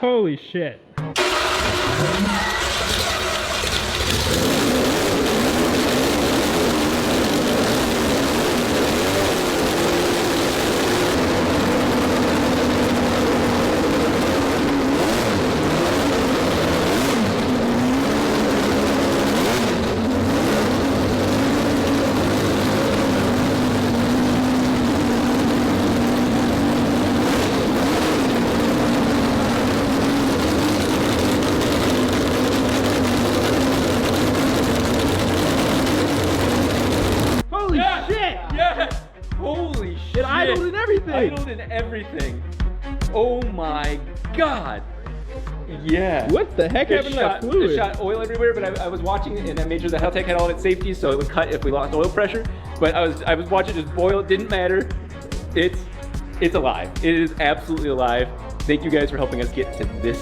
Holy shit. Holy shit! It idled and everything! Idled and everything. Oh my god. Yeah. What the heck happened to that fluid? It shot oil everywhere, but I was watching it and I made sure the Heltec had all its safety so it would cut if we lost oil pressure. But I was watching it just boil, it didn't matter. It's alive. It is absolutely alive. Thank you guys for helping us get to this